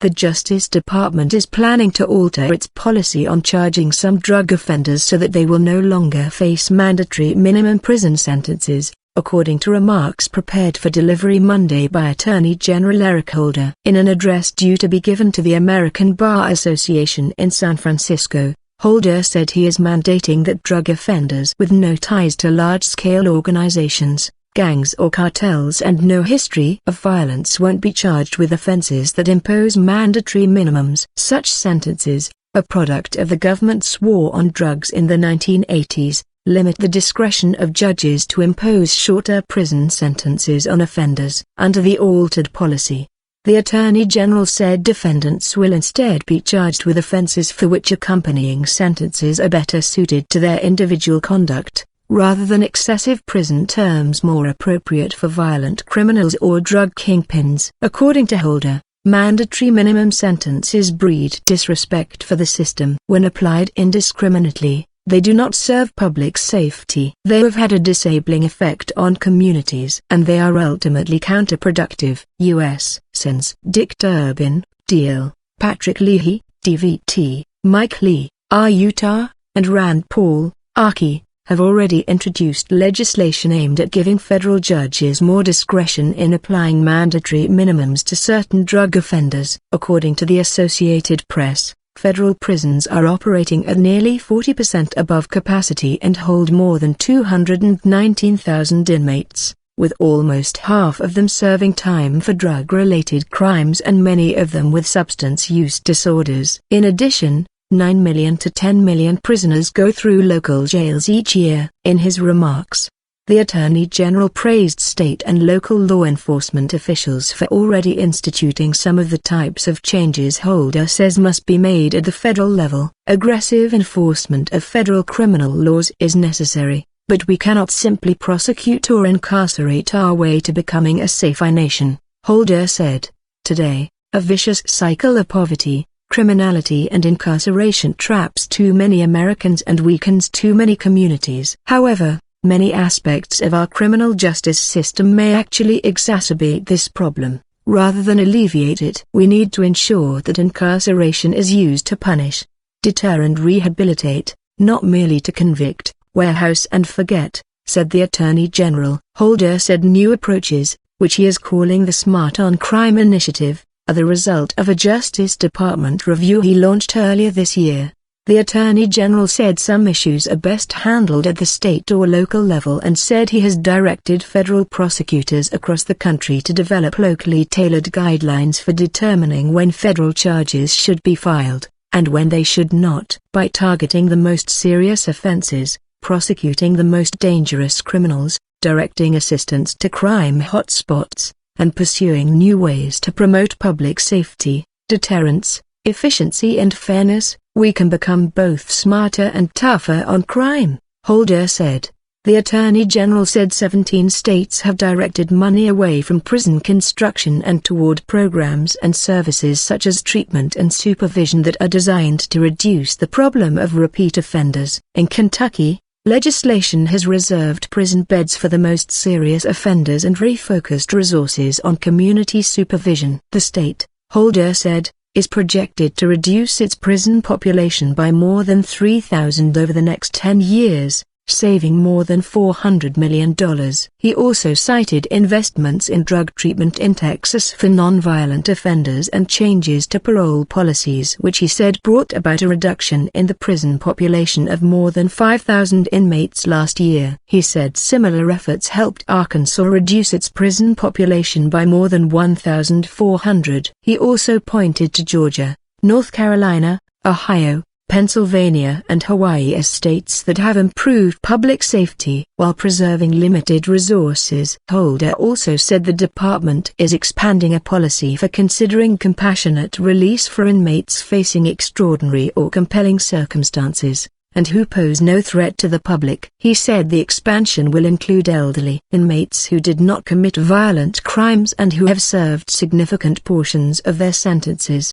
The Justice Department is planning to alter its policy on charging some drug offenders so that they will no longer face mandatory minimum prison sentences, according to remarks prepared for delivery Monday by Attorney General Eric Holder. In an address due to be given to the American Bar Association in San Francisco, Holder said he is mandating that drug offenders with no ties to large-scale organizations, gangs or cartels and no history of violence won't be charged with offenses that impose mandatory minimums. Such sentences, a product of the government's war on drugs in the 1980s, limit the discretion of judges to impose shorter prison sentences on offenders. Under the altered policy, the Attorney General said defendants will instead be charged with offenses for which accompanying sentences are better suited to their individual conduct, rather than excessive prison terms more appropriate for violent criminals or drug kingpins. According to Holder, mandatory minimum sentences breed disrespect for the system. When applied indiscriminately, they do not serve public safety. They have had a disabling effect on communities, and they are ultimately counterproductive. U.S. Sens. Dick Durbin, D.L., Patrick Leahy, DVT, Mike Lee, R. Utah, and Rand Paul, Archie, have already introduced legislation aimed at giving federal judges more discretion in applying mandatory minimums to certain drug offenders. According to the Associated Press, federal prisons are operating at nearly 40% above capacity and hold more than 219,000 inmates, with almost half of them serving time for drug-related crimes and many of them with substance use disorders. In addition, 9 million to 10 million prisoners go through local jails each year. In his remarks, the Attorney General praised state and local law enforcement officials for already instituting some of the types of changes Holder says must be made at the federal level. Aggressive enforcement of federal criminal laws is necessary, but we cannot simply prosecute or incarcerate our way to becoming a safer nation, Holder said. Today, a vicious cycle of poverty, criminality and incarceration traps too many Americans and weakens too many communities. However, many aspects of our criminal justice system may actually exacerbate this problem, rather than alleviate it. We need to ensure that incarceration is used to punish, deter and rehabilitate, not merely to convict, warehouse and forget, said the Attorney General. Holder said new approaches, which he is calling the Smart on Crime Initiative, are the result of a Justice Department review he launched earlier this year. The Attorney General said some issues are best handled at the state or local level and said he has directed federal prosecutors across the country to develop locally tailored guidelines for determining when federal charges should be filed, and when they should not. By targeting the most serious offenses, prosecuting the most dangerous criminals, directing assistance to crime hotspots, and pursuing new ways to promote public safety, deterrence, efficiency and fairness, we can become both smarter and tougher on crime, Holder said. The Attorney General said 17 states have directed money away from prison construction and toward programs and services such as treatment and supervision that are designed to reduce the problem of repeat offenders. In Kentucky, legislation has reserved prison beds for the most serious offenders and refocused resources on community supervision. The state, Holder said, is projected to reduce its prison population by more than 3,000 over the next 10 years, saving more than $400 million. He also cited investments in drug treatment in Texas for nonviolent offenders and changes to parole policies which he said brought about a reduction in the prison population of more than 5,000 inmates last year. He said similar efforts helped Arkansas reduce its prison population by more than 1,400. He also pointed to Georgia, North Carolina, Ohio, Pennsylvania and Hawaii as states that have improved public safety while preserving limited resources. Holder also said the department is expanding a policy for considering compassionate release for inmates facing extraordinary or compelling circumstances, and who pose no threat to the public. He said the expansion will include elderly inmates who did not commit violent crimes and who have served significant portions of their sentences.